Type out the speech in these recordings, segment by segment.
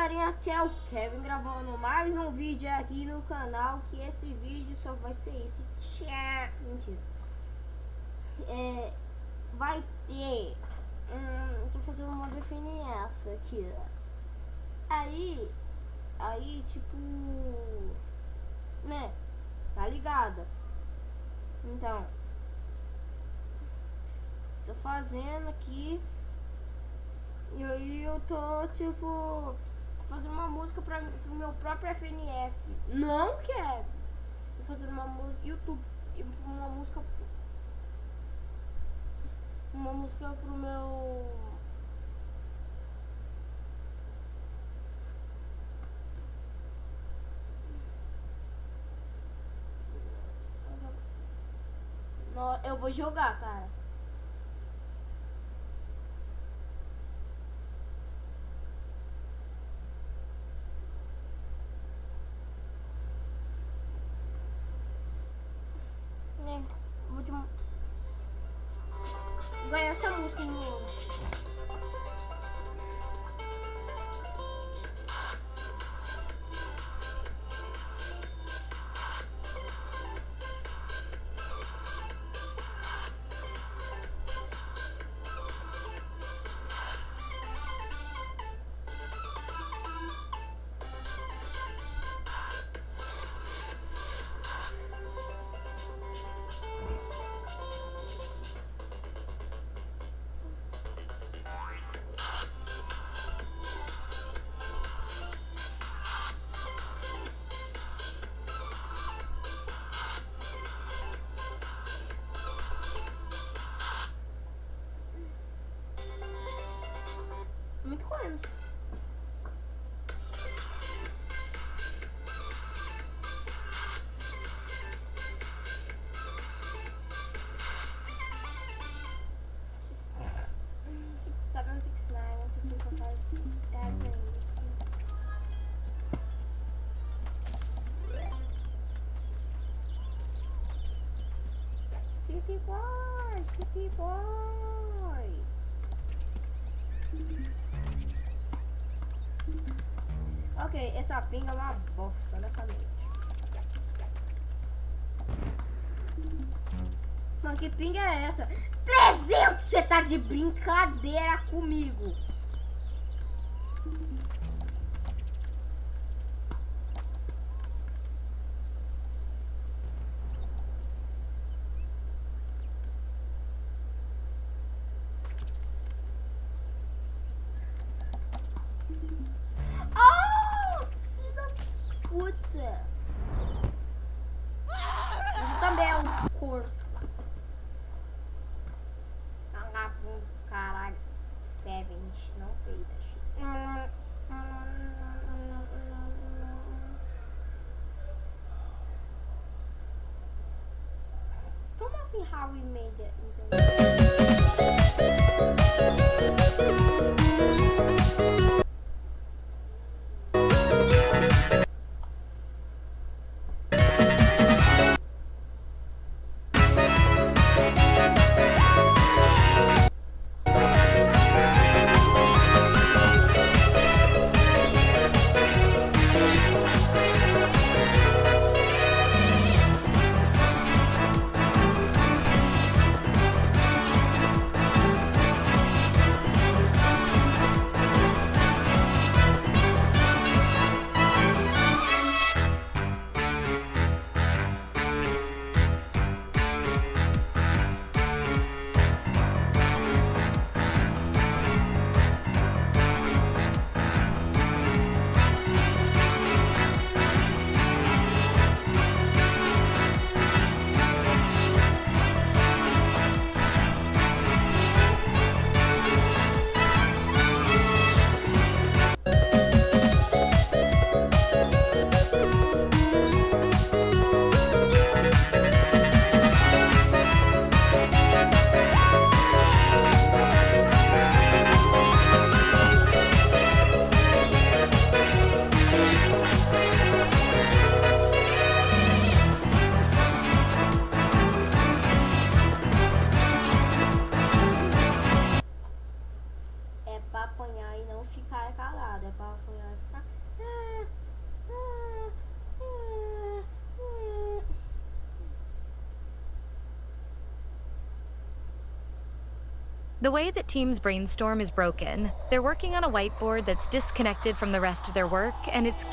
galerinha, aqui é o Kevin gravando mais um vídeo aqui no canal. Que esse vídeo só vai ser esse. Tchau. Mentira. Vai ter tô fazendo uma FNF aqui. Aí tipo, né, tá ligada? Então tô fazendo aqui. E aí eu tô tipo fazendo uma música pro meu próprio FNF. Não quero. Tô fazendo uma música YouTube, uma música pro meu eu vou jogar, cara. Vou ganhar essa música no muito coisa. City boy, city boy. Ok, essa pinga é uma bosta nessa noite. Mano, que pinga é essa? 300! Você tá de brincadeira comigo? Puta! Isso também é um corpo. Vagabundo, caralho. Seven, não peida. Como assim, how we made it? The way that teams brainstorm is broken. They're working on a whiteboard that's disconnected from the rest of their work, and it's...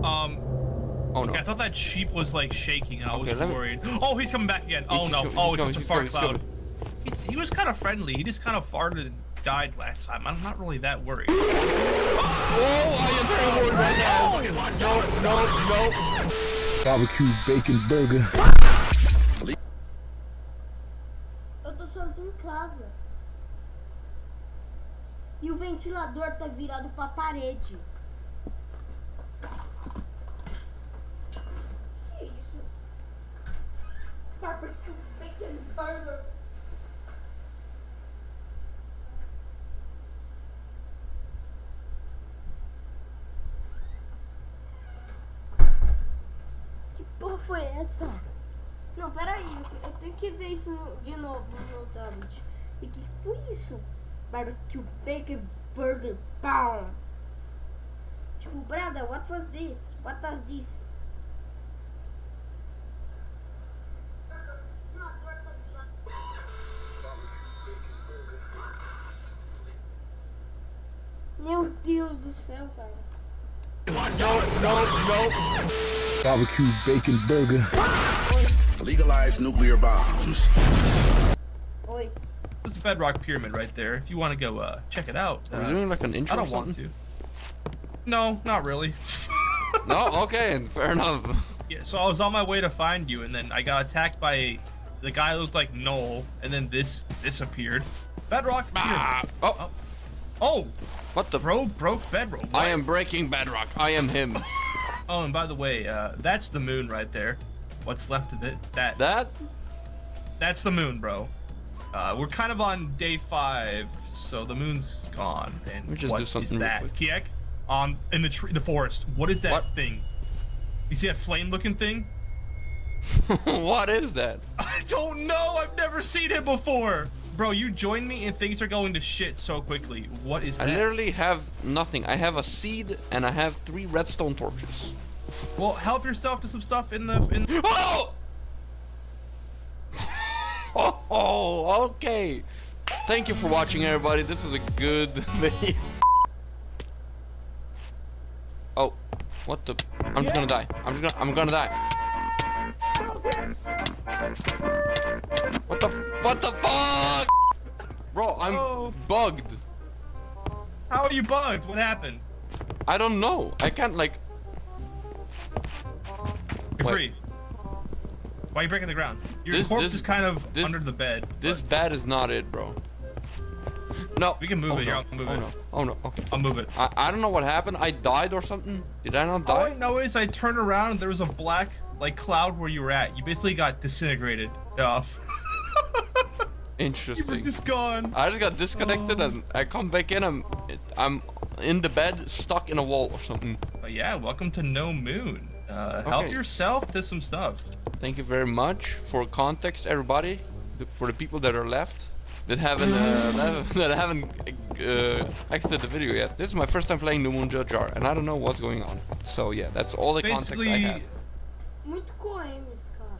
Oh no. Okay, I thought that sheep was like shaking and I was Okay, worried. Oh, he's coming back again. Oh no. Oh, it's just a fart cloud. He was kind of friendly. He just kind of farted and died last time. I'm not really that worried. Oh, I am very worried right now. No. Barbecue bacon burger. Eu tô sozinho em casa. E o ventilador tá virado pra parede. Que isso? Barbecue bacon burger. Que porra foi essa? Não, peraí, eu tenho que ver isso de novo no meu tablet. E que foi isso? Barbecue bacon burger pound. Tipo, Brenda, what was this? What was this? Meu Deus do céu, cara. No. Barbecue bacon burger. Legalize nuclear bombs. Oi. There's a bedrock pyramid right there. If you want to go check it out. Are you doing like an intro I or don't want something? to. No, not really. No? Okay, fair enough. Yeah, so I was on my way to find you, and then I got attacked by the guy who looked like Noel, and then this appeared. Bedrock pyramid. Oh! What the? Bro broke bedrock. What? I am breaking bedrock. I am him. Oh, and by the way, that's the moon right there. What's left of it? That's the moon, bro. We're kind of on day 5, so the moon's gone. And Let me just do something is that? real quick. Kiek? In the tree, the forest. What is that What? thing? You see that flame-looking thing? What is that? I don't know. I've never seen it before. Bro, you joined me and things are going to shit so quickly. What is I that? literally have nothing. I have a seed and I have 3 redstone torches. Well, help yourself to some stuff in the. Oh! Oh, okay. Thank you for watching, everybody. This was a good video. Oh, what the? I'm just gonna die. I'm gonna die. What the fuck? Bro, I'm bugged. How are you bugged? What happened? I don't know. I can't like. You're Wait. free. Why are you breaking the ground? Your This- corpse this- is kind of this- under the bed. This but bed is not it, bro. No. We can move it. No. Here, I'll move it. No. Oh no. Okay. I'll move it. I don't know what happened. I died or something. Did I not All die? I know is I turned around and there was a black like cloud where you were at. You basically got disintegrated off. You were Interesting. just gone. I just got disconnected and I come back in. I'm in the bed, stuck in a wall or something. But yeah, welcome to No Moon. Help Okay. yourself to some stuff. Thank you very much for context, everybody. For the people that are left that haven't exited the video yet. This is my first time playing No Moon Jar, and I don't know what's going on. So yeah, that's all the context I Basically, have. Muito coemes, cara.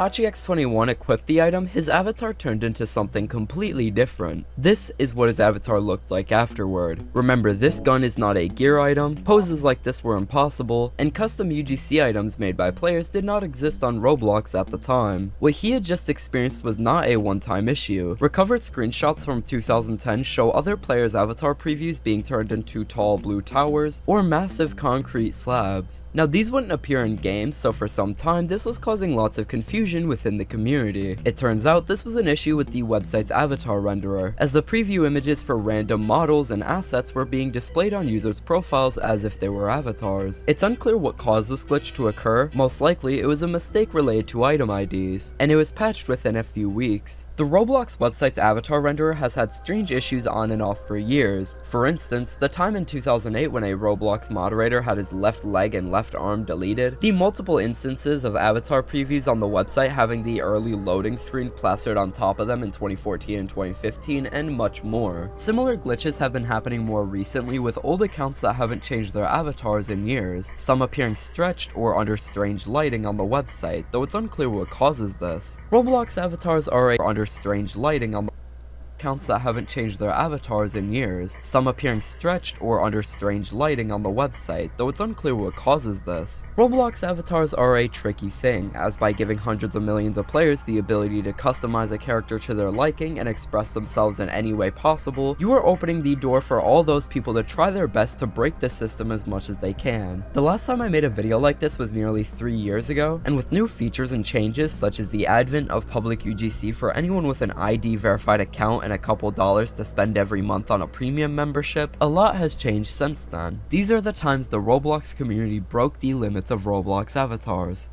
Itachi X21 equipped the item, his avatar turned into something completely different. This is what his avatar looked like afterward. Remember, this gun is not a gear item, poses like this were impossible, and custom UGC items made by players did not exist on Roblox at the time. What he had just experienced was not a one-time issue. Recovered screenshots from 2010 show other players' avatar previews being turned into tall blue towers or massive concrete slabs. Now these wouldn't appear in games, so for some time this was causing lots of confusion within the community. It turns out this was an issue with the website's avatar renderer, as the preview images for random models and assets were being displayed on users' profiles as if they were avatars. It's unclear what caused this glitch to occur. Most likely it was a mistake related to item IDs, and it was patched within a few weeks. The Roblox website's avatar renderer has had strange issues on and off for years. For instance, the time in 2008 when a Roblox moderator had his left leg and left arm deleted, the multiple instances of avatar previews on the website having the early loading screen plastered on top of them in 2014 and 2015, and much more. Similar glitches have been happening more recently with old accounts that haven't changed their avatars in years, some appearing stretched or under strange lighting on the website, though it's unclear what causes this. Roblox avatars are under strange lighting on the accounts that haven't changed their avatars in years, some appearing stretched or under strange lighting on the website, though it's unclear what causes this. Roblox avatars are a tricky thing, as by giving hundreds of millions of players the ability to customize a character to their liking and express themselves in any way possible, you are opening the door for all those people to try their best to break the system as much as they can. The last time I made a video like this was nearly 3 years ago, and with new features and changes such as the advent of public UGC for anyone with an ID verified account and a couple dollars to spend every month on a premium membership, a lot has changed since then. These are the times the Roblox community broke the limits of Roblox avatars.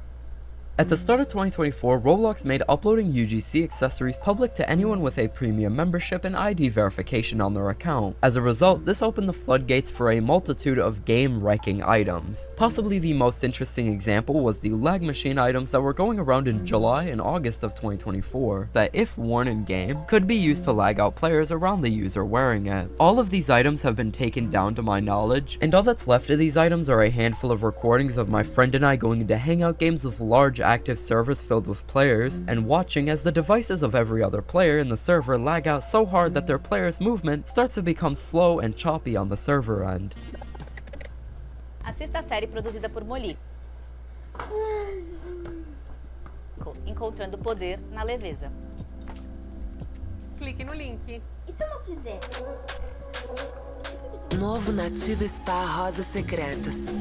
At the start of 2024, Roblox made uploading UGC accessories public to anyone with a premium membership and ID verification on their account. As a result, this opened the floodgates for a multitude of game-wrecking items. Possibly the most interesting example was the lag machine items that were going around in July and August of 2024, that if worn in-game, could be used to lag out players around the user wearing it. All of these items have been taken down to my knowledge, and all that's left of these items are a handful of recordings of my friend and I going into hangout games with large active servers filled with players, and watching as the devices of every other player in the server lag out so hard that their player's movement starts to become slow and choppy on the server end. assista a série produzida por Molly. Encontrando poder na leveza. Clique no link. E se eu não quiser? Novo Nativo Spa Rosas Secretas.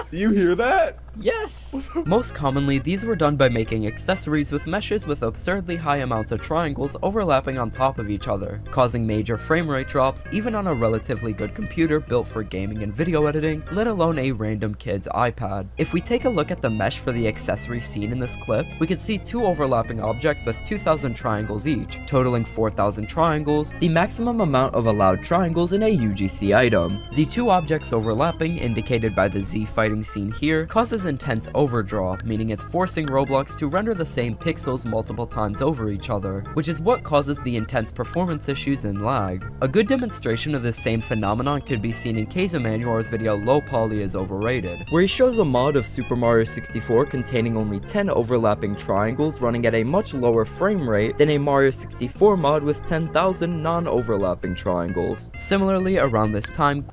Do you hear that? Yes! Most commonly, these were done by making accessories with meshes with absurdly high amounts of triangles overlapping on top of each other, causing major frame rate drops even on a relatively good computer built for gaming and video editing, let alone a random kid's iPad. If we take a look at the mesh for the accessory seen in this clip, we can see two overlapping objects with 2,000 triangles each, totaling 4,000 triangles, the maximum amount of allowed triangles in a UGC item. The two objects overlapping, indicated by the Z fighting scene here, causes intense overdraw, meaning it's forcing Roblox to render the same pixels multiple times over each other, which is what causes the intense performance issues and lag. A good demonstration of this same phenomenon could be seen in Kazemanuar's video Low Poly is Overrated, where he shows a mod of Super Mario 64 containing only 10 overlapping triangles running at a much lower frame rate than a Mario 64 mod with 10,000 non-overlapping triangles. Similarly, around this time,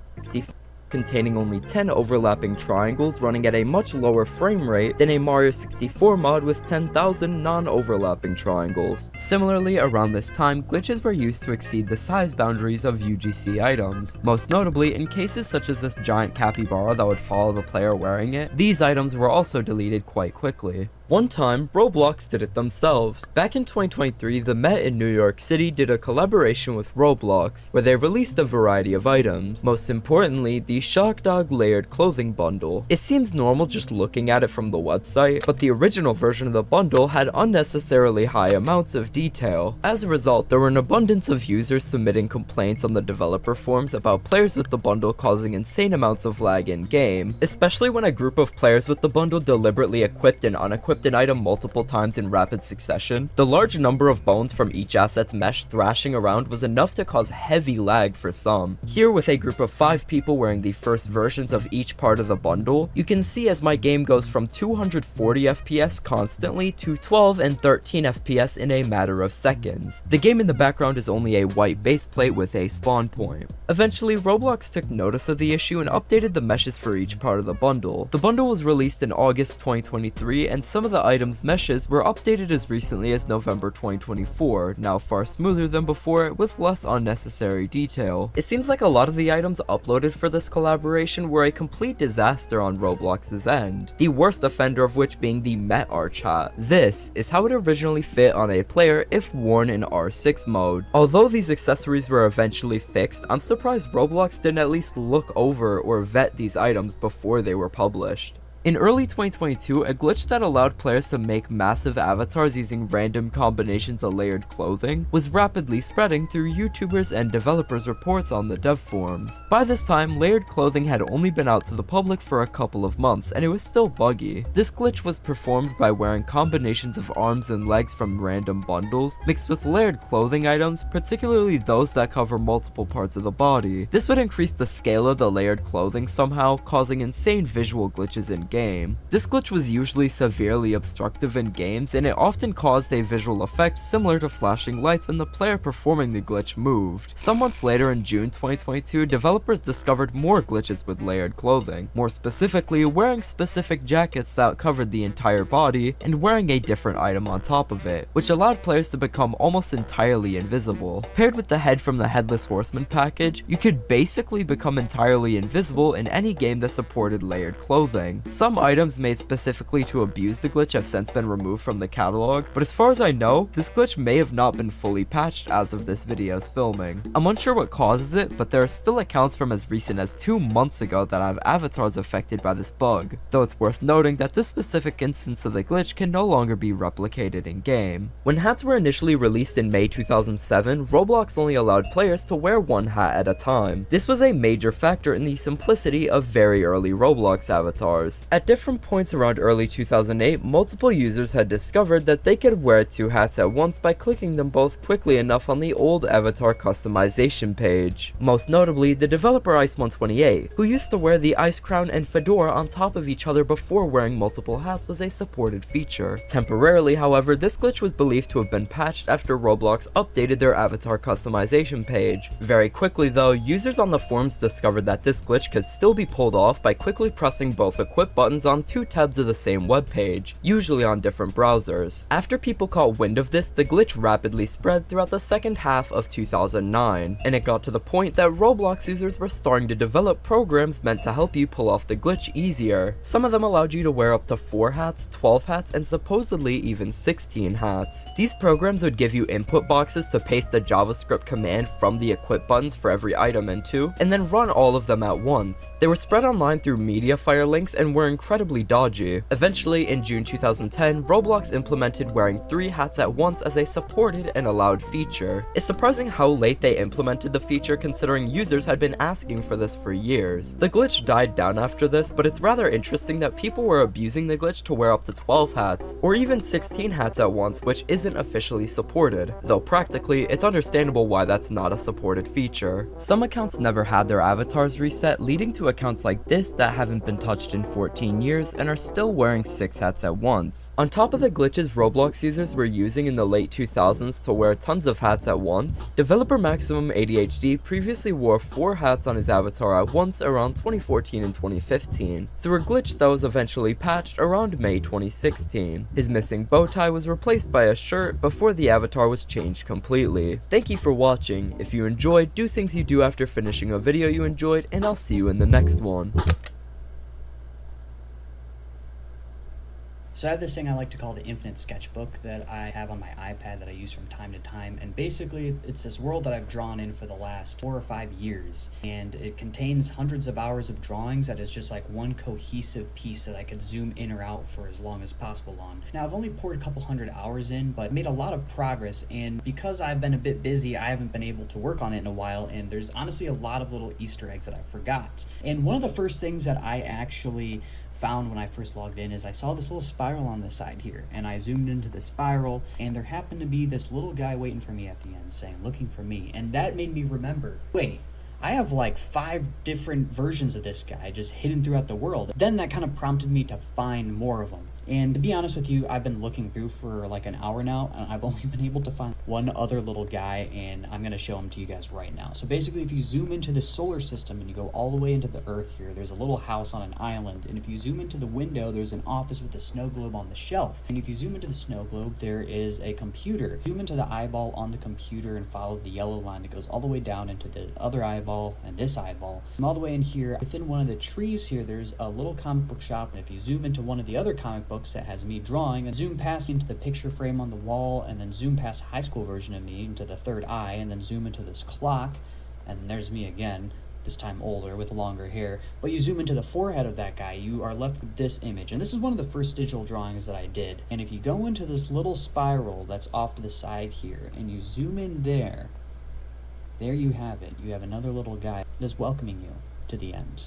containing only 10 overlapping triangles running at a much lower frame rate than a Mario 64 mod with 10,000 non-overlapping triangles. Similarly, around this time, glitches were used to exceed the size boundaries of UGC items. Most notably, in cases such as this giant capybara that would follow the player wearing it, these items were also deleted quite quickly. One time, Roblox did it themselves. Back in 2023, the Met in New York City did a collaboration with Roblox, where they released a variety of items, most importantly, the Shock Dog Layered Clothing Bundle. It seems normal just looking at it from the website, but the original version of the bundle had unnecessarily high amounts of detail. As a result, there were an abundance of users submitting complaints on the developer forums about players with the bundle causing insane amounts of lag in-game, especially when a group of players with the bundle deliberately equipped and unequipped an item multiple times in rapid succession. The large number of bones from each asset's mesh thrashing around was enough to cause heavy lag for some. Here, with a group of 5 people wearing the first versions of each part of the bundle, you can see as my game goes from 240 FPS constantly to 12 and 13 FPS in a matter of seconds. The game in the background is only a white base plate with a spawn point. Eventually, Roblox took notice of the issue and updated the meshes for each part of the bundle. The bundle was released in August 2023, and some of the items' meshes were updated as recently as November 2024, now far smoother than before with less unnecessary detail. It seems like a lot of the items uploaded for this collaboration were a complete disaster on Roblox's end, the worst offender of which being the Met Arch hat. This is how it originally fit on a player if worn in R6 mode. Although these accessories were eventually fixed, I'm surprised Roblox didn't at least look over or vet these items before they were published. In early 2022, a glitch that allowed players to make massive avatars using random combinations of layered clothing was rapidly spreading through YouTubers and developers' reports on the dev forums. By this time, layered clothing had only been out to the public for a couple of months, and it was still buggy. This glitch was performed by wearing combinations of arms and legs from random bundles, mixed with layered clothing items, particularly those that cover multiple parts of the body. This would increase the scale of the layered clothing somehow, causing insane visual glitches in game. This glitch was usually severely obstructive in games, and it often caused a visual effect similar to flashing lights when the player performing the glitch moved. Some months later in June 2022, developers discovered more glitches with layered clothing, more specifically wearing specific jackets that covered the entire body and wearing a different item on top of it, which allowed players to become almost entirely invisible. Paired with the head from the Headless Horseman package, you could basically become entirely invisible in any game that supported layered clothing. Some items made specifically to abuse the glitch have since been removed from the catalog, but as far as I know, this glitch may have not been fully patched as of this video's filming. I'm unsure what causes it, but there are still accounts from as recent as 2 months ago that have avatars affected by this bug, though it's worth noting that this specific instance of the glitch can no longer be replicated in game. When hats were initially released in May 2007, Roblox only allowed players to wear one hat at a time. This was a major factor in the simplicity of very early Roblox avatars. At different points around early 2008, multiple users had discovered that they could wear 2 hats at once by clicking them both quickly enough on the old avatar customization page. Most notably, the developer Ice128, who used to wear the ice crown and fedora on top of each other before wearing multiple hats, was a supported feature. Temporarily, however, this glitch was believed to have been patched after Roblox updated their avatar customization page. Very quickly though, users on the forums discovered that this glitch could still be pulled off by quickly pressing both equip buttons on 2 tabs of the same web page, usually on different browsers. After people caught wind of this, the glitch rapidly spread throughout the second half of 2009, and it got to the point that Roblox users were starting to develop programs meant to help you pull off the glitch easier. Some of them allowed you to wear up to 4 hats, 12 hats, and supposedly even 16 hats. These programs would give you input boxes to paste the JavaScript command from the equip buttons for every item into, and then run all of them at once. They were spread online through Mediafire links and were incredibly dodgy. Eventually, in June 2010, Roblox implemented wearing 3 hats at once as a supported and allowed feature. It's surprising how late they implemented the feature considering users had been asking for this for years. The glitch died down after this, but it's rather interesting that people were abusing the glitch to wear up to 12 hats, or even 16 hats at once, which isn't officially supported, though practically, it's understandable why that's not a supported feature. Some accounts never had their avatars reset, leading to accounts like this that haven't been touched in 14 years and are still wearing 6 hats at once. On top of the glitches Roblox users were using in the late 2000s to wear tons of hats at once, developer Maximum ADHD previously wore 4 hats on his avatar at once around 2014 and 2015, through a glitch that was eventually patched around May 2016. His missing bow tie was replaced by a shirt before the avatar was changed completely. Thank you for watching. If you enjoyed, do things you do after finishing a video you enjoyed, and I'll see you in the next one. So I have this thing I like to call the Infinite Sketchbook that I have on my iPad that I use from time to time, and basically it's this world that I've drawn in for the last 4 or 5 years, and it contains hundreds of hours of drawings that is just like one cohesive piece that I could zoom in or out for as long as possible on. Now I've only poured a couple hundred hours in, but made a lot of progress, and because I've been a bit busy, I haven't been able to work on it in a while, and there's honestly a lot of little Easter eggs that I forgot. And one of the first things that I actually found when I first logged in is I saw this little spiral on the side here, and I zoomed into the spiral, and there happened to be this little guy waiting for me at the end saying, "Looking for me," and that made me remember, wait, I have like 5 different versions of this guy just hidden throughout the world. Then that kind of prompted me to find more of them. And to be honest with you, I've been looking through for like an hour now, and I've only been able to find one other little guy, and I'm going to show him to you guys right now. So basically, if you zoom into the solar system and you go all the way into the Earth here, there's a little house on an island, and if you zoom into the window, there's an office with a snow globe on the shelf. And if you zoom into the snow globe, there is a computer. Zoom into the eyeball on the computer and follow the yellow line that goes all the way down into the other eyeball and this eyeball. And all the way in here, within one of the trees here, there's a little comic book shop, and if you zoom into one of the other comic books that has me drawing, and zoom past into the picture frame on the wall, and then zoom past high school version of me into the third eye, and then zoom into this clock, and there's me again, this time older with longer hair. But you zoom into the forehead of that guy, you are left with this image, and this is one of the first digital drawings that I did. And if you go into this little spiral that's off to the side here, and you zoom in there you have it. You have another little guy that's welcoming you to the end.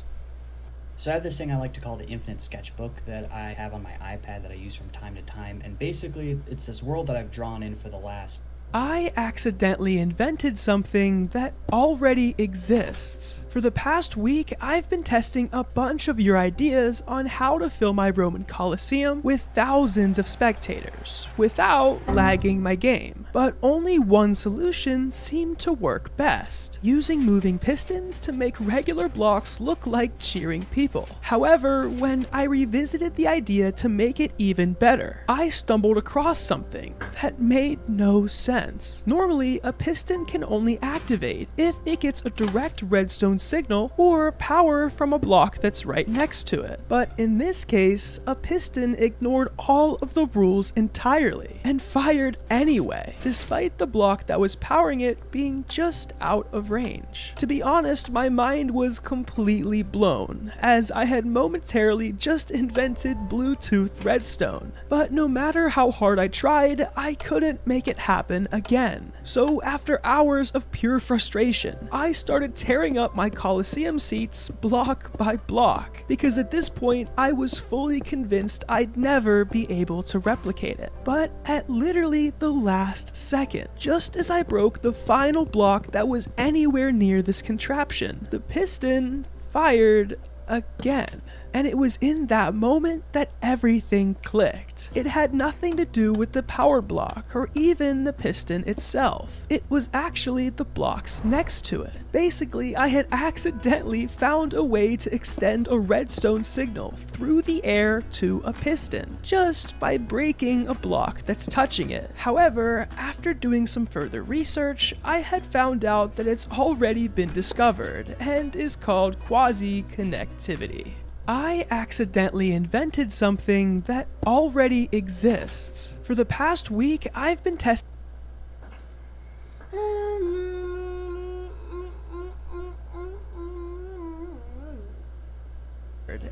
So I have this thing I like to call the Infinite Sketchbook that I have on my iPad that I use from time to time, and basically it's this world that I've drawn in for the last... I accidentally invented something that already exists. For the past week, I've been testing a bunch of your ideas on how to fill my Roman Colosseum with thousands of spectators without lagging my game. But only one solution seemed to work best, using moving pistons to make regular blocks look like cheering people. However, when I revisited the idea to make it even better, I stumbled across something that made no sense. Normally, a piston can only activate if it gets a direct redstone signal or power from a block that's right next to it. But in this case, a piston ignored all of the rules entirely and fired anyway. despite the block that was powering it being just out of range. To be honest, my mind was completely blown, as I had momentarily just invented Bluetooth redstone. But no matter how hard I tried, I couldn't make it happen again. So after hours of pure frustration, I started tearing up my Coliseum seats block by block, because at this point I was fully convinced I'd never be able to replicate it. But at literally the last second, just as I broke the final block that was anywhere near this contraption, the piston fired again. And it was in that moment that everything clicked. It had nothing to do with the power block or even the piston itself. It was actually the blocks next to it. Basically, I had accidentally found a way to extend a redstone signal through the air to a piston, just by breaking a block that's touching it. However, after doing some further research, I had found out that it's already been discovered and is called quasi-connectivity. I accidentally invented something that already exists. For the past week, I've been testing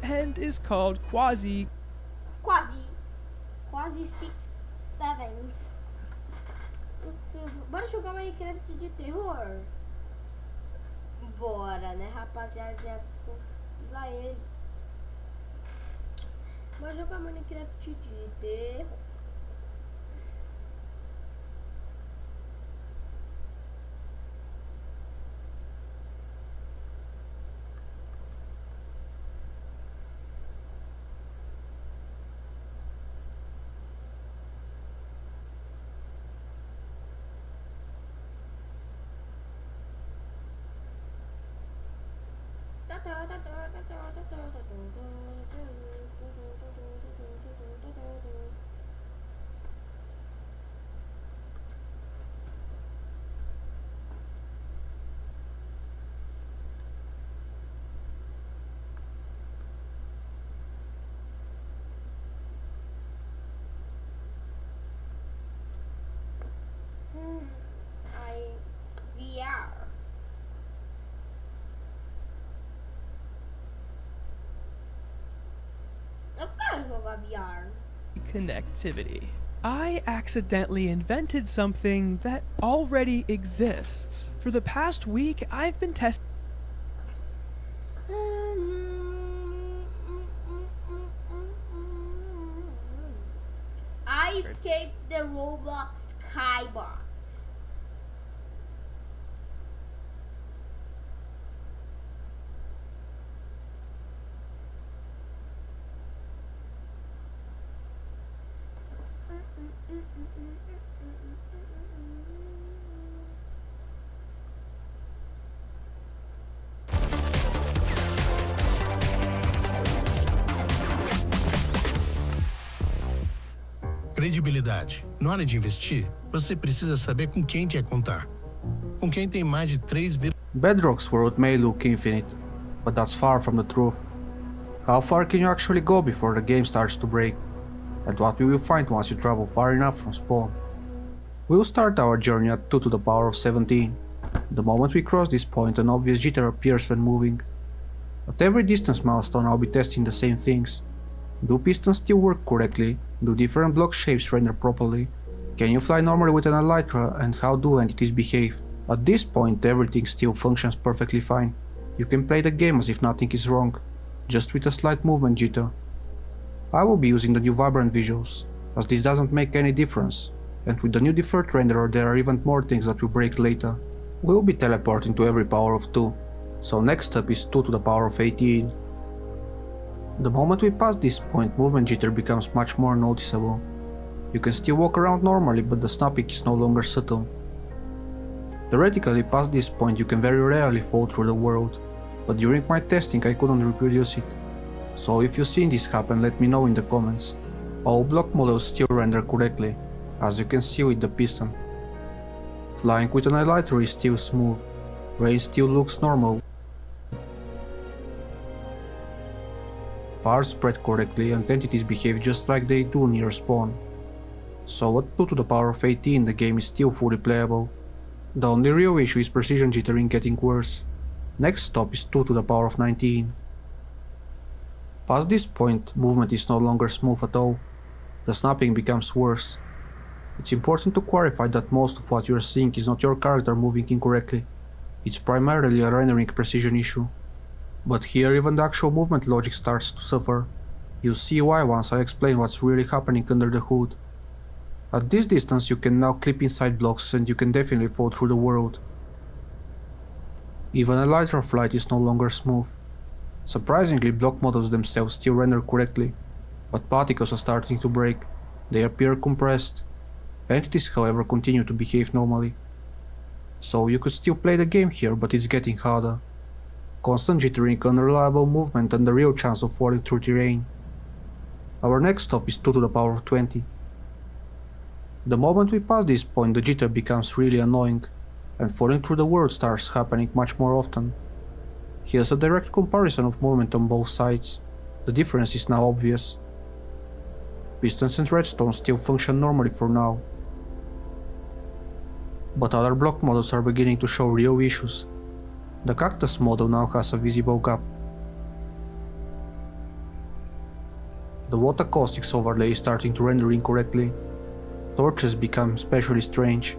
and is called quasi 6-7. Bora jogar Minecraft de terror? Bora, né, rapaziada? Já lá ele. Bora jogar Minecraft de terror. VR. Eu quero jogar VR. Connectivity. I accidentally invented something that already exists. For the past week, I've been testing. I escaped the Roblox skybox. Credibilidade. Na hora de investir, você precisa saber com quem quer contar. Com quem tem mais de 3 Bedrock's world may look infinite, but that's far from the truth. How far can you actually go before the game starts to break? And what we will find once you travel far enough from spawn? We'll start our journey at 2 to the power of 17. The moment we cross this point, an obvious jitter appears when moving. At every distance milestone, I'll be testing the same things. Do pistons still work correctly? Do different block shapes render properly? Can you fly normally with an elytra, and how do entities behave? At this point, everything still functions perfectly fine. You can play the game as if nothing is wrong, just with a slight movement jitter. I will be using the new vibrant visuals, as this doesn't make any difference, and with the new deferred renderer there are even more things that will break later. We'll be teleporting to every power of 2, so next up is 2 to the power of 18. The moment we pass this point, movement jitter becomes much more noticeable. You can still walk around normally, but the snapping is no longer subtle. Theoretically, past this point you can very rarely fall through the world, but during my testing I couldn't reproduce it. So if you've seen this happen, let me know in the comments. All block models still render correctly, as you can see with the piston. Flying with an elytra is still smooth, range still looks normal. Fires spread correctly and entities behave just like they do near spawn. So at 2 to the power of 18 the game is still fully playable. The only real issue is precision jittering getting worse. Next stop is 2 to the power of 19. Past this point, movement is no longer smooth at all. The snapping becomes worse. It's important to clarify that most of what you're seeing is not your character moving incorrectly. It's primarily a rendering precision issue. But here even the actual movement logic starts to suffer. You'll see why once I explain what's really happening under the hood. At this distance you can now clip inside blocks and you can definitely fall through the world. Even elytra flight is no longer smooth. Surprisingly, block models themselves still render correctly, but particles are starting to break. They appear compressed. Entities, however, continue to behave normally. So you could still play the game here, but it's getting harder. Constant jittering, unreliable movement, and the real chance of falling through terrain. Our next stop is 2 to the power of 20. The moment we pass this point, the jitter becomes really annoying, and falling through the world starts happening much more often. Here's a direct comparison of movement on both sides. The difference is now obvious. Pistons and redstone still function normally for now. But other block models are beginning to show real issues. The cactus model now has a visible gap. The water caustics overlay is starting to render incorrectly. Torches become especially strange.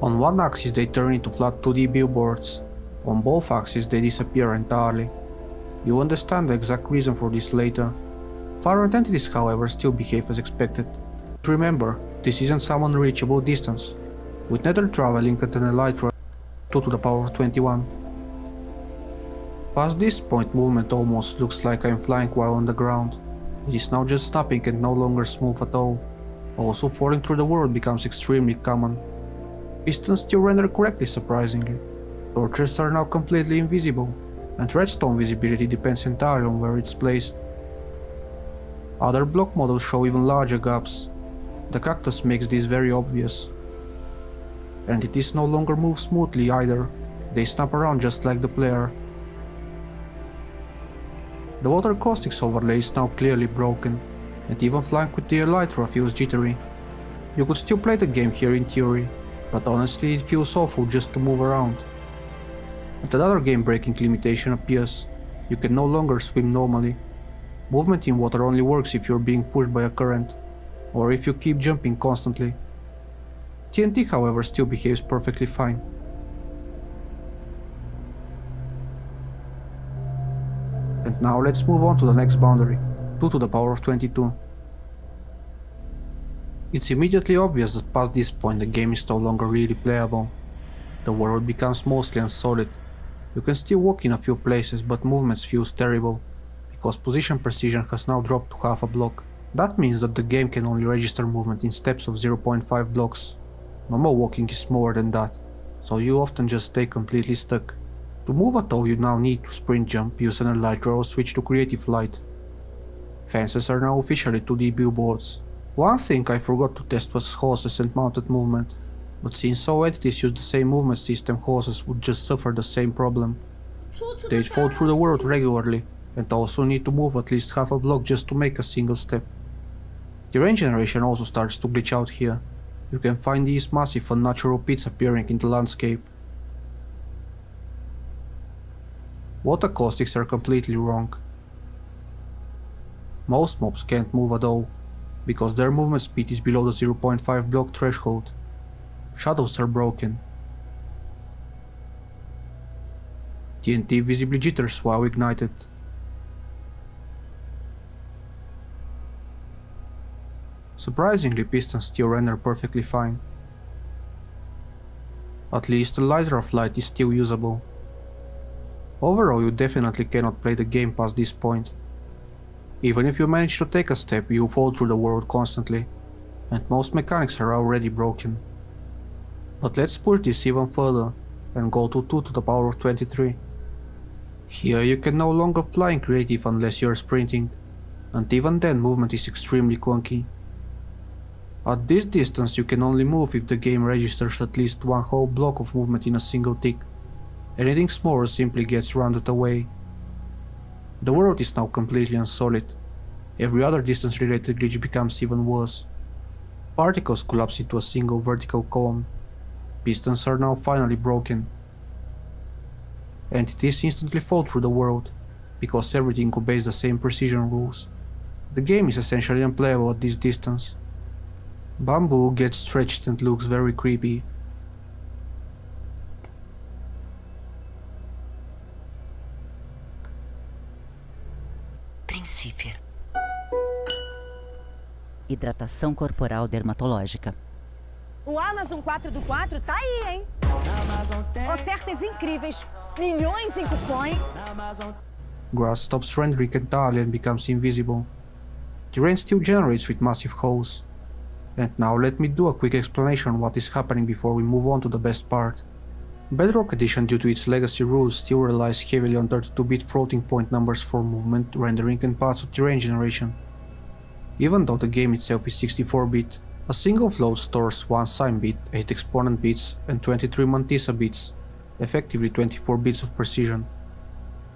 On one axis they turn into flat 2D billboards. On both axes they disappear entirely. You'll understand the exact reason for this later. Far-out entities, however, still behave as expected. Remember, this isn't some unreachable distance, with nether traveling at an elytra 2 to the power of 21. Past this point, movement almost looks like I'm flying while on the ground. It is now just snapping and no longer smooth at all. Also, falling through the world becomes extremely common. Pistons still render correctly, surprisingly. Torches are now completely invisible, and redstone visibility depends entirely on where it's placed. Other block models show even larger gaps. The cactus makes this very obvious. Entities no longer move smoothly either. They snap around just like the player. The water caustics overlay is now clearly broken, and even flying with the elytra feels jittery. You could still play the game here in theory, but honestly it feels awful just to move around. And another game-breaking limitation appears. You can no longer swim normally. Movement in water only works if you're being pushed by a current, or if you keep jumping constantly. TNT, however, still behaves perfectly fine. And now let's move on to the next boundary, 2 to the power of 22. It's immediately obvious that past this point the game is no longer really playable. The world becomes mostly unsolid. You can still walk in a few places, but movements feels terrible, because position precision has now dropped to half a block. That means that the game can only register movement in steps of 0.5 blocks. Normal walking is smaller than that, so you often just stay completely stuck. To move at all, you now need to sprint jump, use an elytra or switch to creative flight. Fences are now officially 2D billboards. One thing I forgot to test was horses and mounted movement, but since all entities use the same movement system, horses would just suffer the same problem. They'd fall through the world regularly, and also need to move at least half a block just to make a single step. Terrain generation also starts to glitch out here. You can find these massive unnatural pits appearing in the landscape. Water caustics are completely wrong. Most mobs can't move at all, because their movement speed is below the 0.5 block threshold. Shadows are broken. TNT visibly jitters while ignited. Surprisingly, pistons still render perfectly fine. At least the elytra flight is still usable. Overall, you definitely cannot play the game past this point. Even if you manage to take a step, you fall through the world constantly, and most mechanics are already broken. But let's push this even further and go to 2 to the power of 23. Here you can no longer fly in creative unless you're sprinting, and even then movement is extremely clunky. At this distance you can only move if the game registers at least one whole block of movement in a single tick. Anything smaller simply gets rounded away. The world is now completely unsolid. every other distance-related glitch becomes even worse. Particles collapse into a single vertical column. Pistons are now finally broken. Entities instantly fall through the world, because everything obeys the same precision rules. The game is essentially unplayable at this distance. Bamboo gets stretched and looks very creepy. Princípio. Hidratação corporal dermatológica. O Amazon 4/4 tá aí, hein? Ofertas incríveis, milhões em cupons. Grass stops rendering entirely and becomes invisible. Terrain still generates with massive holes. And now let me do a quick explanation on what is happening before we move on to the best part. Bedrock Edition, due to its legacy rules, still relies heavily on 32-bit floating point numbers for movement, rendering and parts of terrain generation. Even though the game itself is 64-bit, a single float stores 1 sign bit, 8 exponent bits, and 23 mantissa bits, effectively 24 bits of precision.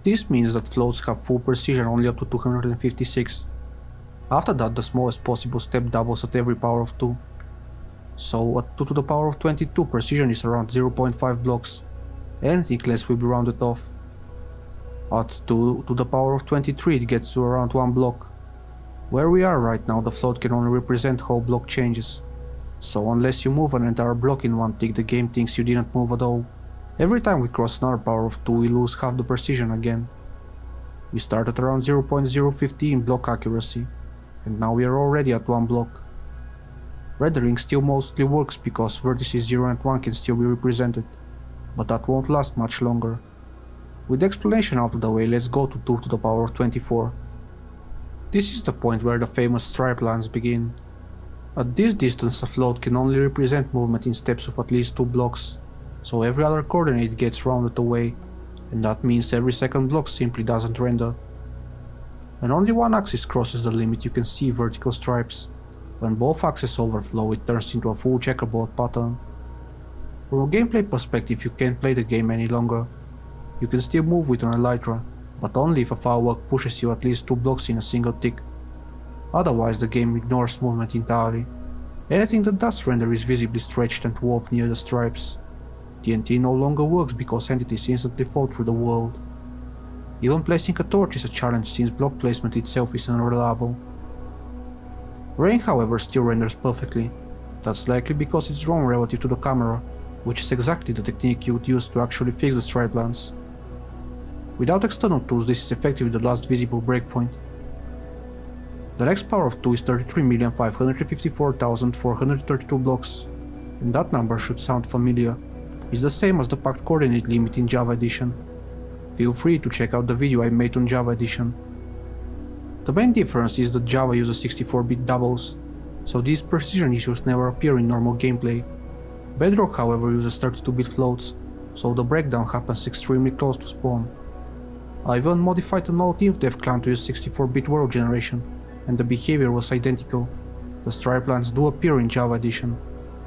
This means that floats have full precision only up to 256. After that, the smallest possible step doubles at every power of 2. So at 2 to the power of 22, precision is around 0.5 blocks. Anything less will be rounded off. At 2 to the power of 23, it gets to around 1 block. Where we are right now, the float can only represent whole block changes. So unless you move an entire block in one tick, the game thinks you didn't move at all. Every time we cross another power of 2, we lose half the precision again. We start at around 0.015 block accuracy, and now we are already at 1 block. Rendering still mostly works because vertices 0 and 1 can still be represented, but that won't last much longer. With the explanation out of the way, let's go to 2 to the power of 24. This is the point where the famous stripe lines begin. At this distance, a float can only represent movement in steps of at least 2 blocks, so every other coordinate gets rounded away, and that means every second block simply doesn't render. When only one axis crosses the limit, you can see vertical stripes. When both axes overflow, it turns into a full checkerboard pattern. From a gameplay perspective, you can't play the game any longer. You can still move with an elytra, but only if a firework pushes you at least 2 blocks in a single tick. Otherwise, the game ignores movement entirely. Anything that does render is visibly stretched and warped near the stripes. TNT no longer works because entities instantly fall through the world. Even placing a torch is a challenge since block placement itself is unreliable. Rain, however, still renders perfectly. That's likely because it's drawn relative to the camera, which is exactly the technique you would use to actually fix the stripe lines. Without external tools, this is effectively the last visible breakpoint. The next power of 2 is 33,554,432 blocks, and that number should sound familiar. It's the same as the packed coordinate limit in Java Edition. Feel free to check out the video I made on Java Edition. The main difference is that Java uses 64-bit doubles, so these precision issues never appear in normal gameplay. Bedrock, however, uses 32-bit floats, so the breakdown happens extremely close to spawn. I even modified the motif dev clan to use 64-bit world generation, and the behavior was identical. The stripe lines do appear in Java Edition,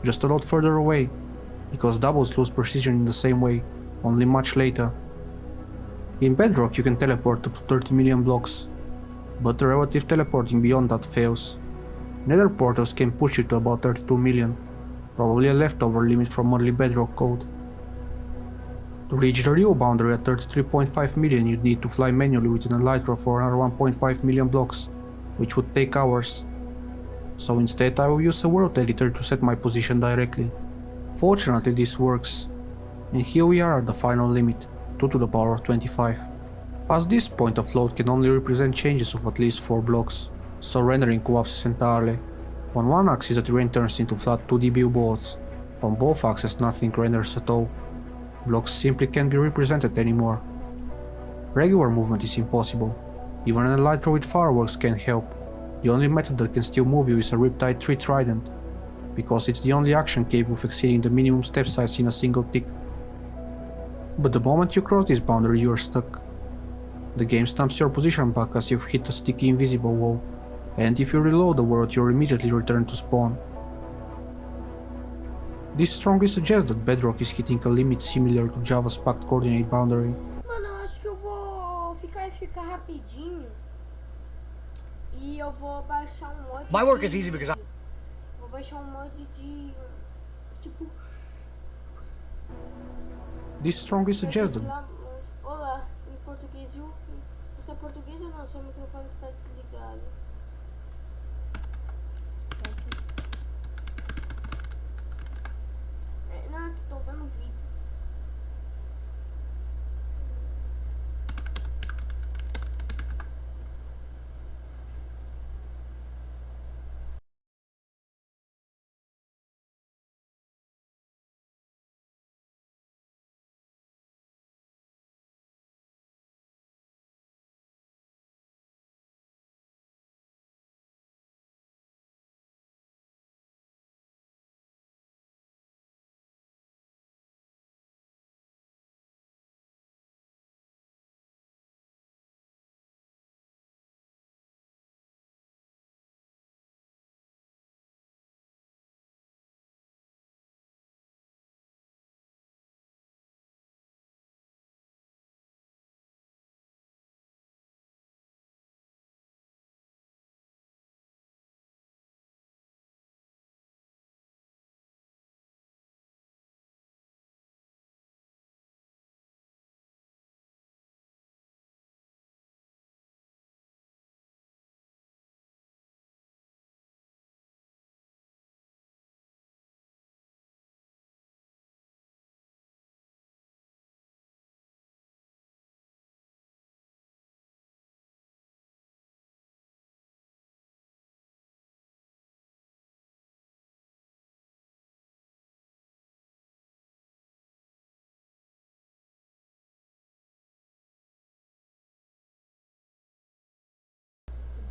just a lot further away, because doubles lose precision in the same way, only much later. In Bedrock you can teleport up to 30 million blocks, but the relative teleporting beyond that fails. Nether portals can push you to about 32 million, probably a leftover limit from early Bedrock code. To reach the real boundary at 33.5 million, you'd need to fly manually with an elytra for another 1.5 million blocks, which would take hours. So instead I will use a world editor to set my position directly. Fortunately this works, and here we are at the final limit, 2 to the power of 25. Past this point, a float can only represent changes of at least 4 blocks, so rendering collapses entirely. On one axis the terrain turns into flat 2D billboards, on both axes nothing renders at all. Blocks simply can't be represented anymore. Regular movement is impossible. Even an elytra with fireworks can't help. The only method that can still move you is a Riptide 3 Trident, because it's the only action capable of exceeding the minimum step size in a single tick. But the moment you cross this boundary, you are stuck. The game stamps your position back as you've hit a sticky invisible wall, and if you reload the world, you're immediately returned to spawn. This strongly suggests that Bedrock is hitting a limit similar to Java's packed coordinate boundary. Mano, eu acho que eu vou ficar rapidinho e eu vou baixar mod My work is easy because I... Vou baixar mod de... Tipo... This strongly suggests them. Olá, em português, viu? Você é português ou não? Seu microfone está desligado. Não, que tô vendo vídeo.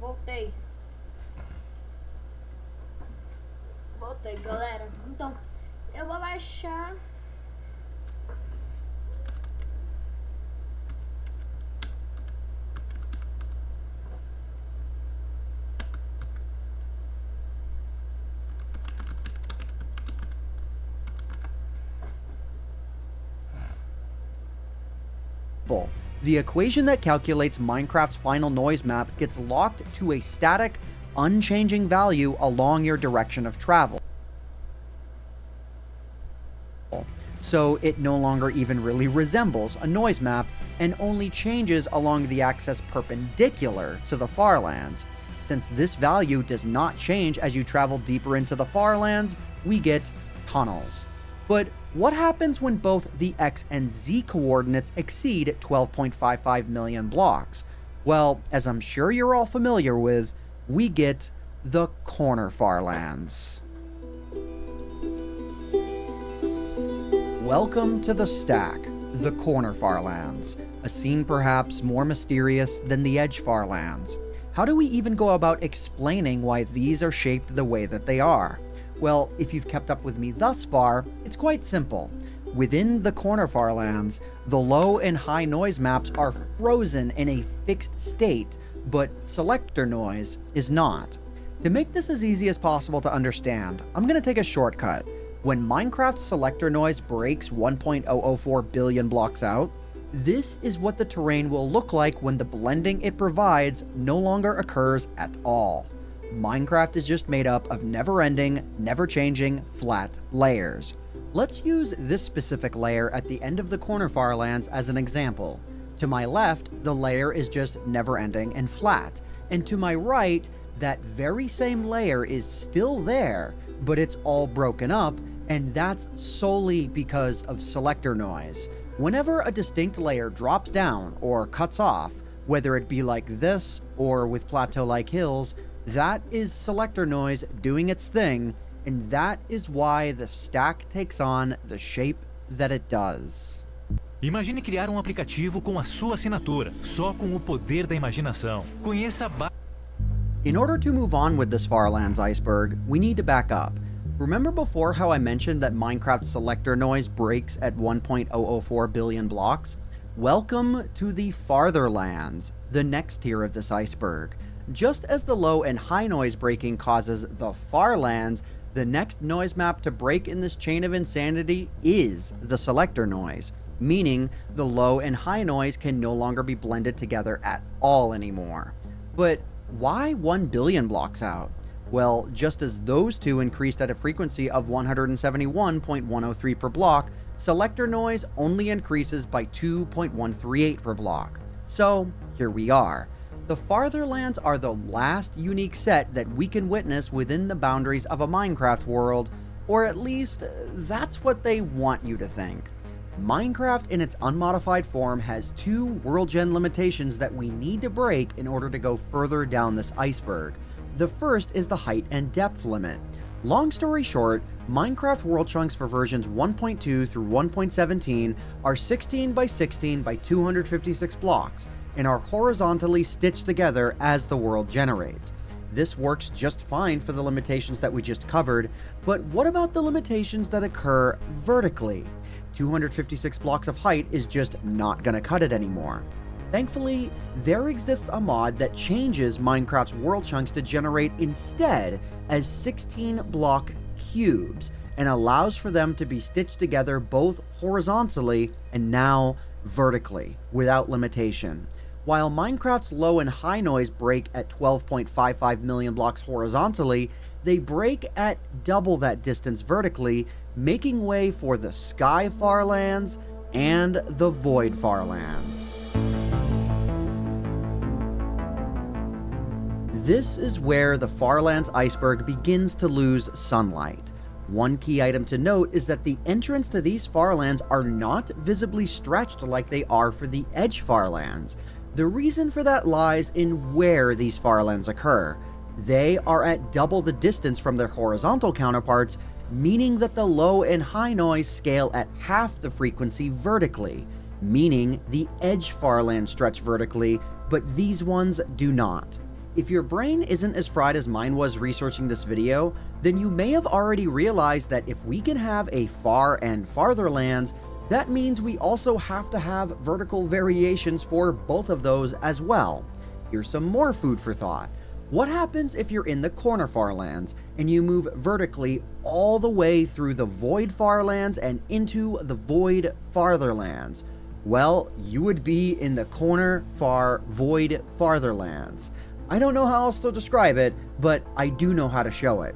Voltei. Voltei, galera. Então, eu vou baixar... The equation that calculates Minecraft's final noise map gets locked to a static, unchanging value along your direction of travel. So it no longer even really resembles a noise map and only changes along the axis perpendicular to the Farlands. Since this value does not change as you travel deeper into the Farlands, we get tunnels. But what happens when both the X and Z coordinates exceed 12.55 million blocks? Well, as I'm sure you're all familiar with, we get the corner Farlands. Welcome to the stack, the corner Farlands, a scene perhaps more mysterious than the edge Farlands. How do we even go about explaining why these are shaped the way that they are? Well, if you've kept up with me thus far, it's quite simple. Within the corner Farlands, the low and high noise maps are frozen in a fixed state, but selector noise is not. To make this as easy as possible to understand, I'm going to take a shortcut. When Minecraft's selector noise breaks 1.004 billion blocks out, this is what the terrain will look like when the blending it provides no longer occurs at all. Minecraft is just made up of never-ending, never-changing, flat layers. Let's use this specific layer at the end of the corner Farlands as an example. To my left, the layer is just never-ending and flat, and to my right, that very same layer is still there, but it's all broken up, and that's solely because of selector noise. Whenever a distinct layer drops down or cuts off, whether it be like this or with plateau-like hills, that is selector noise doing its thing, and that is why the stack takes on the shape that it does. Imagine criar aplicativo com a sua assinatura, só com o poder da imaginação. Conheça In order to move on with this Farlands iceberg, we need to back up. Remember before how I mentioned that Minecraft's selector noise breaks at 1.004 billion blocks? Welcome to the Fartherlands, the next tier of this iceberg. Just as the low and high noise breaking causes the Farlands, the next noise map to break in this chain of insanity is the selector noise, meaning the low and high noise can no longer be blended together at all anymore. But why 1 billion blocks out? Well, just as those two increased at a frequency of 171.103 per block, selector noise only increases by 2.138 per block. So, here we are. The Fartherlands are the last unique set that we can witness within the boundaries of a Minecraft world, or at least, that's what they want you to think. Minecraft in its unmodified form has 2 world gen limitations that we need to break in order to go further down this iceberg. The first is the height and depth limit. Long story short, Minecraft world chunks for versions 1.2 through 1.17 are 16 by 16 by 256 blocks, and are horizontally stitched together as the world generates. This works just fine for the limitations that we just covered, but what about the limitations that occur vertically? 256 blocks of height is just not gonna cut it anymore. Thankfully, there exists a mod that changes Minecraft's world chunks to generate instead as 16 block cubes, and allows for them to be stitched together both horizontally and now vertically, without limitation. While Minecraft's low and high noise break at 12.55 million blocks horizontally, they break at double that distance vertically, making way for the Sky Farlands and the Void Farlands. This is where the Farlands iceberg begins to lose sunlight. One key item to note is that the entrance to these Farlands are not visibly stretched like they are for the Edge Farlands. The reason for that lies in where these Farlands occur. They are at double the distance from their horizontal counterparts, meaning that the low and high noise scale at half the frequency vertically, meaning the Edge Farlands stretch vertically, but these ones do not. If your brain isn't as fried as mine was researching this video, then you may have already realized that if we can have a Far and Fartherlands, that means we also have to have vertical variations for both of those as well. Here's some more food for thought. What happens if you're in the Corner Farlands and you move vertically all the way through the Void Farlands and into the Void Fartherlands? Well, you would be in the Corner Far Void Fartherlands. I don't know how else to describe it, but I do know how to show it.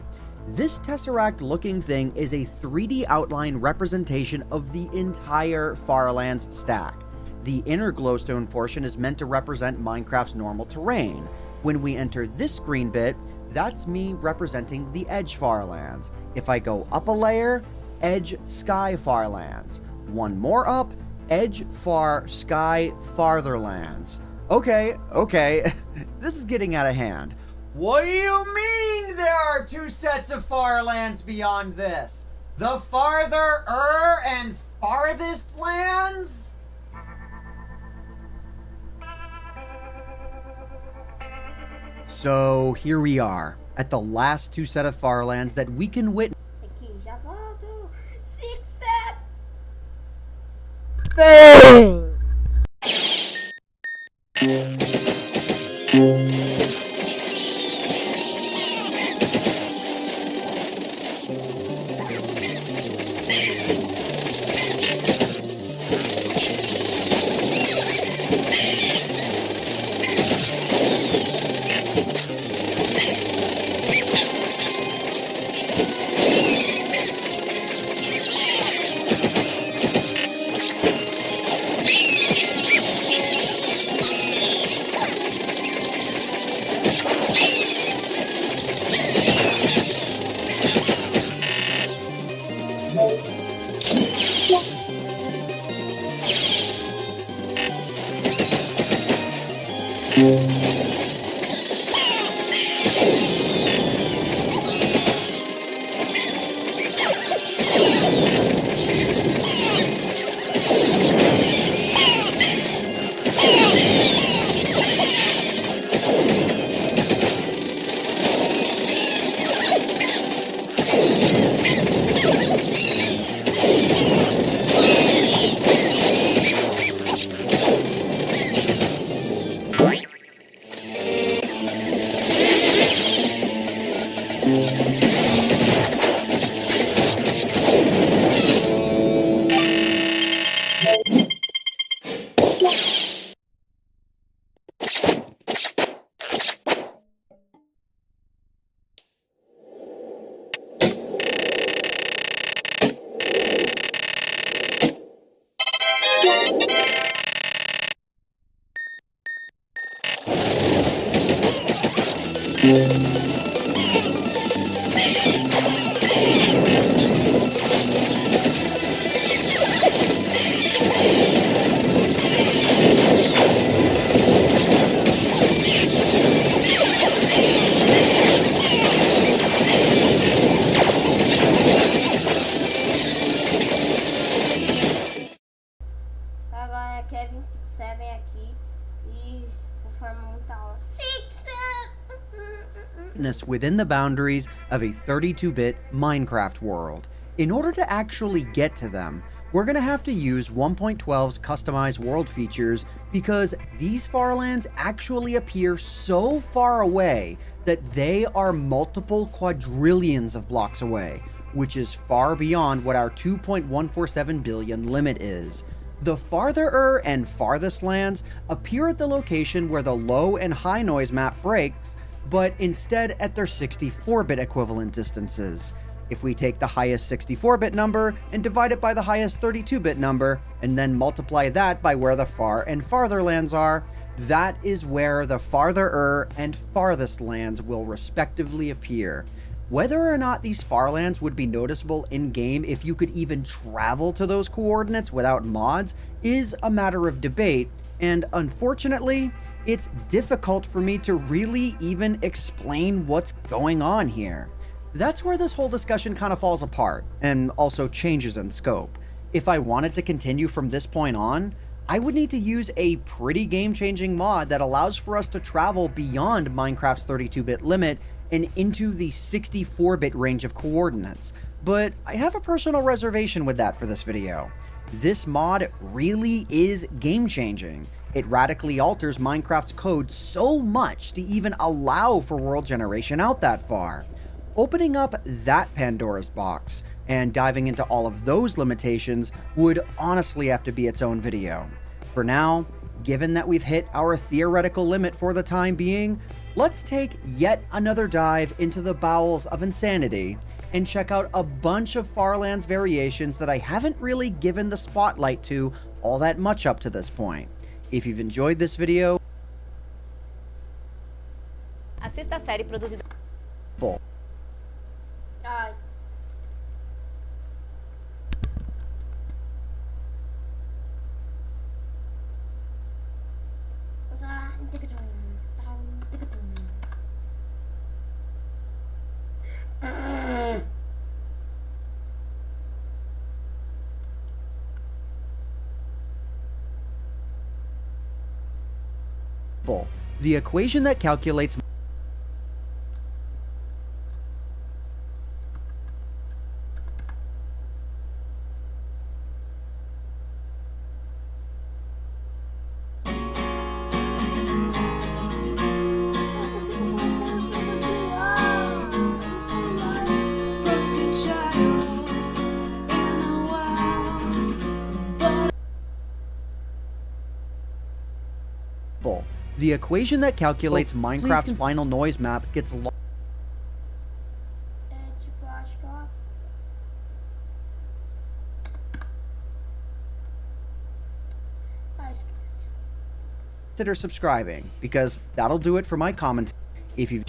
This tesseract looking thing is a 3D outline representation of the entire Farlands stack. The inner glowstone portion is meant to represent Minecraft's normal terrain. When we enter this green bit, that's me representing the Edge Farlands. If I go up a layer, Edge Sky Farlands. One more up, Edge Far Sky Fartherlands. Okay, this is getting out of hand. What do you mean there are 2 sets of Farlands beyond this? The Farther and Farthest Lands? So here we are, at the last 2 set of Farlands that we can witness. Aqui, já volto. 6, 7. Bang! Agora é Kevin 67 aqui e vou formar muita aula. 67! Within the boundaries of a 32-bit Minecraft world. In order to actually get to them, we're going to have to use 1.12's customized world features because these farlands actually appear so far away that they are multiple quadrillions of blocks away, which is far beyond what our 2.147 billion limit is. The farther and farthest lands appear at the location where the low and high noise map breaks, but instead at their 64-bit equivalent distances. If we take the highest 64-bit number and divide it by the highest 32-bit number, and then multiply that by where the far and farther lands are, that is where the farther and farthest lands will respectively appear. Whether or not these farlands would be noticeable in-game if you could even travel to those coordinates without mods is a matter of debate, and unfortunately, it's difficult for me to really even explain what's going on here. That's where this whole discussion kind of falls apart, and also changes in scope. If I wanted to continue from this point on, I would need to use a pretty game-changing mod that allows for us to travel beyond Minecraft's 32-bit limit and into the 64-bit range of coordinates. But I have a personal reservation with that for this video. This mod really is game-changing. It radically alters Minecraft's code so much to even allow for world generation out that far. Opening up that Pandora's box and diving into all of those limitations would honestly have to be its own video. For now, given that we've hit our theoretical limit for the time being, let's take yet another dive into the bowels of insanity and check out a bunch of Farlands variations that I haven't really given the spotlight to all that much up to this point. If you've enjoyed this video, Assista a série produzida. Ai. the equation that calculates the equation that calculates Minecraft's final noise map gets lost. Consider subscribing, because that'll do it for my commentary. If you've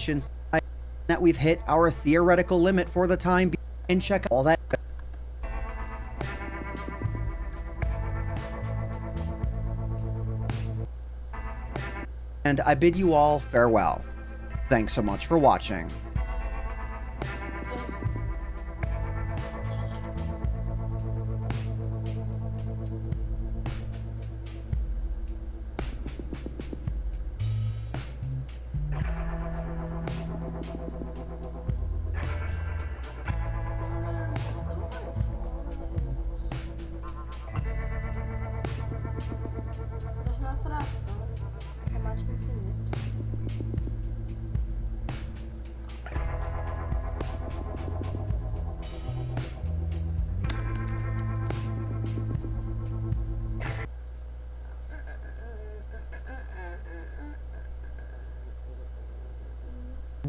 that we've hit our theoretical limit for the time being, and check all that. And I bid you all farewell. Thanks so much for watching.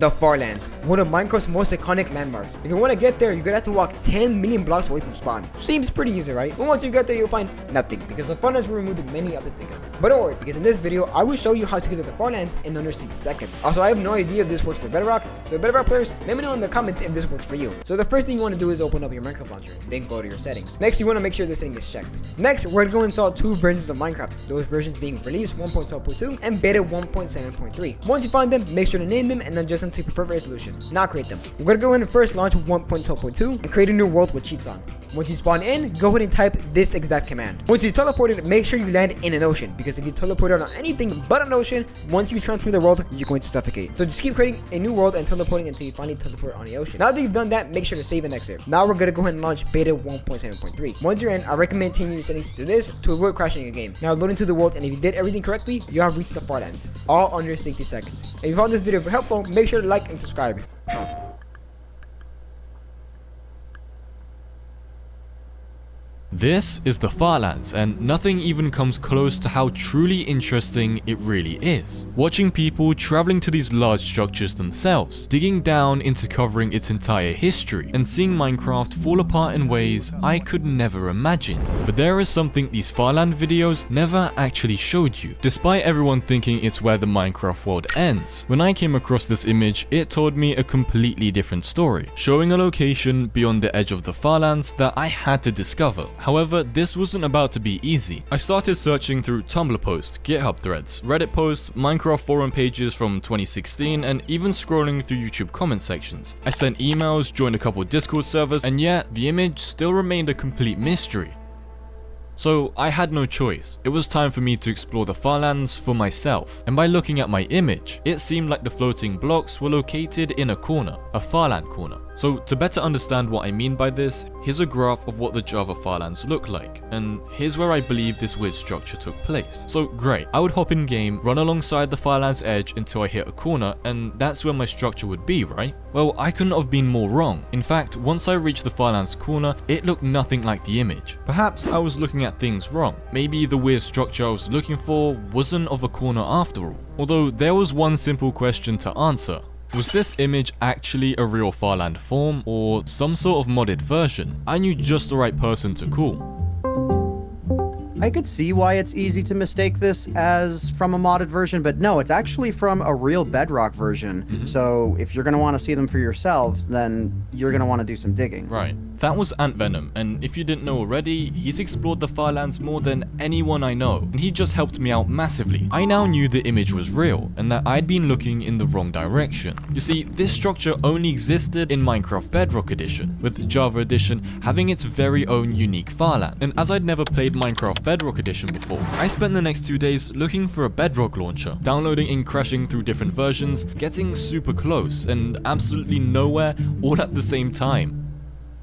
the Farlands, one of Minecraft's most iconic landmarks. If you want to get there, you're gonna have to walk 10 million blocks away from spawn. Seems pretty easy, right? But once you get there, you'll find nothing, because the Farlands will remove many of the tickets. But don't worry, because in this video, I will show you how to get to the Farlands in under 6 seconds. Also, I have no idea if this works for Bedrock, so Bedrock players, let me know in the comments if this works for you. So the first thing you want to do is open up your Minecraft launcher, then go to your settings. Next, you want to make sure this setting is checked. Next, we're going to go install 2 versions of Minecraft, those versions being release 1.12.2 and beta 1.7.3. Once you find them, make sure to name them and adjust them to your preferred resolution. Now create them. We're going to go ahead and first launch 1.12.2 and create a new world with cheats on. Once you spawn in, go ahead and type this exact command. Once you teleported, make sure you land in an ocean, because if you teleport on anything but an ocean, once you transfer the world, you're going to suffocate. So just keep creating a new world and teleporting until you finally teleport on the ocean. Now that you've done that, make sure to save and exit. Now we're going to go ahead and launch beta 1.7.3. Once you're in, I recommend changing your settings to this to avoid crashing your game. Now load into the world, and if you did everything correctly, you have reached the Farlands, all under 60 seconds. If you found this video helpful, make sure to like and subscribe. This is the Farlands, and nothing even comes close to how truly interesting it really is. Watching people traveling to these large structures themselves, digging down into covering its entire history, and seeing Minecraft fall apart in ways I could never imagine. But there is something these Farland videos never actually showed you, despite everyone thinking it's where the Minecraft world ends. When I came across this image, it told me a completely different story, showing a location beyond the edge of the Farlands that I had to discover. However, this wasn't about to be easy. I started searching through Tumblr posts, GitHub threads, Reddit posts, Minecraft forum pages from 2016, and even scrolling through YouTube comment sections. I sent emails, joined a couple Discord servers, and yet the image still remained a complete mystery. So I had no choice. It was time for me to explore the Farlands for myself. And by looking at my image, it seemed like the floating blocks were located in a corner, a Farland corner. So to better understand what I mean by this, here's a graph of what the Java Farlands look like, and here's where I believe this weird structure took place. So great, I would hop in game, run alongside the Farlands edge until I hit a corner, and that's where my structure would be, right? Well, I couldn't have been more wrong. In fact, once I reached the Farlands corner, it looked nothing like the image. Perhaps I was looking at things wrong. Maybe the weird structure I was looking for wasn't of a corner after all. Although there was one simple question to answer. Was this image actually a real Farland form, or some sort of modded version? I knew just the right person to call. I could see why it's easy to mistake this as from a modded version, but no, it's actually from a real Bedrock version. So if you're going to want to see them for yourselves, then you're going to want to do some digging. Right. That was Ant Venom, and if you didn't know already, he's explored the Farlands more than anyone I know, and he just helped me out massively. I now knew the image was real, and that I'd been looking in the wrong direction. You see, this structure only existed in Minecraft Bedrock Edition, with Java Edition having its very own unique Farland. And as I'd never played Minecraft Bedrock Edition before, I spent the next 2 days looking for a Bedrock launcher, downloading and crashing through different versions, getting super close, and absolutely nowhere all at the same time.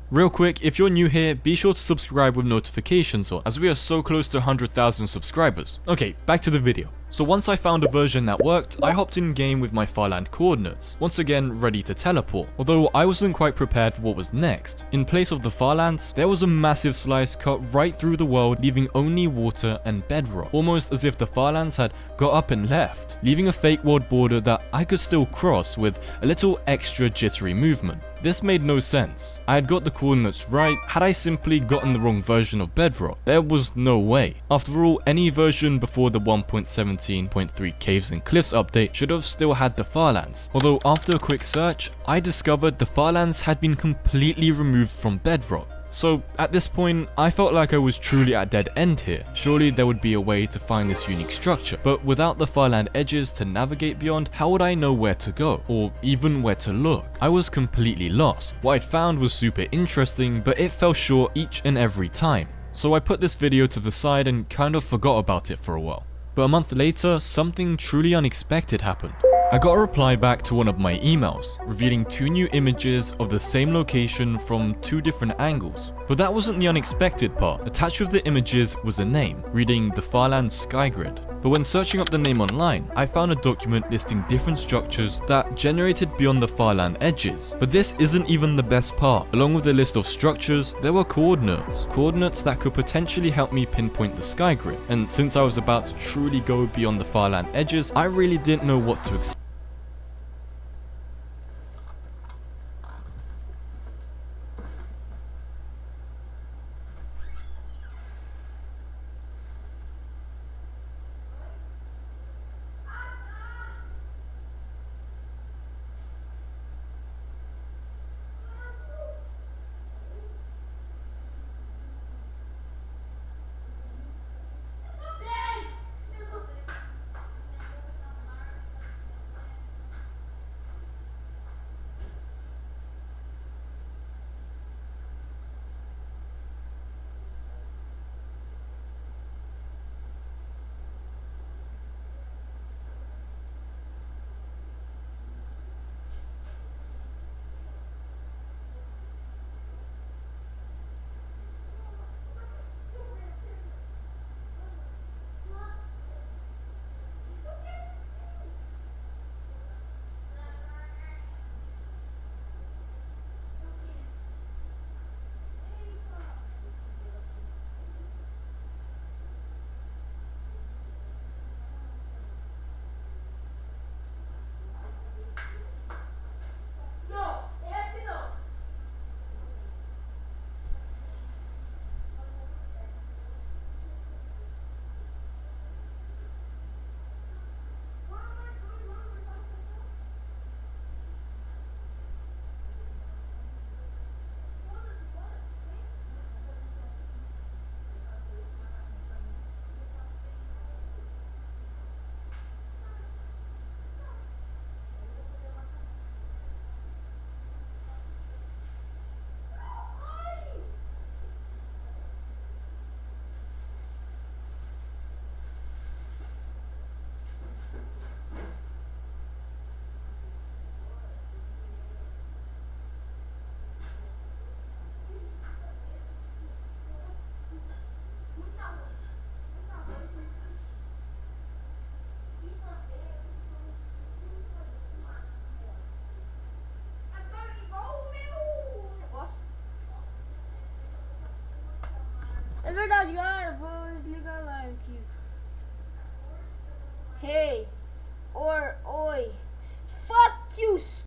Real quick, if you're new here, be sure to subscribe with notifications on, as we are so close to 100,000 subscribers. Okay, back to the video. So once I found a version that worked, I hopped in game with my Farland coordinates, once again ready to teleport, although I wasn't quite prepared for what was next. In place of the Farlands, there was a massive slice cut right through the world, leaving only water and bedrock, almost as if the Farlands had got up and left, leaving a fake world border that I could still cross with a little extra jittery movement. This made no sense. I had got the coordinates right, had I simply gotten the wrong version of Bedrock? There was no way. After all, any version before the 1.17.3 Caves and Cliffs update should have still had the Farlands. Although after a quick search, I discovered the Farlands had been completely removed from Bedrock. So at this point, I felt like I was truly at a dead end here. Surely there would be a way to find this unique structure, but without the Farland edges to navigate beyond, how would I know where to go, or even where to look? I was completely lost. What I'd found was super interesting, but it fell short each and every time. So I put this video to the side and kind of forgot about it for a while. But a month later, something truly unexpected happened. I got a reply back to one of my emails, revealing 2 new images of the same location from 2 different angles. But that wasn't the unexpected part. Attached with the images was a name, reading the Farland Skygrid. But when searching up the name online, I found a document listing different structures that generated beyond the Farland edges. But this isn't even the best part. Along with a list of structures, there were coordinates that could potentially help me pinpoint the Skygrid. And since I was about to truly go beyond the Farland edges, I really didn't know what to expect. É verdade, galera. Vou desligar a live aqui. Hey. Oi.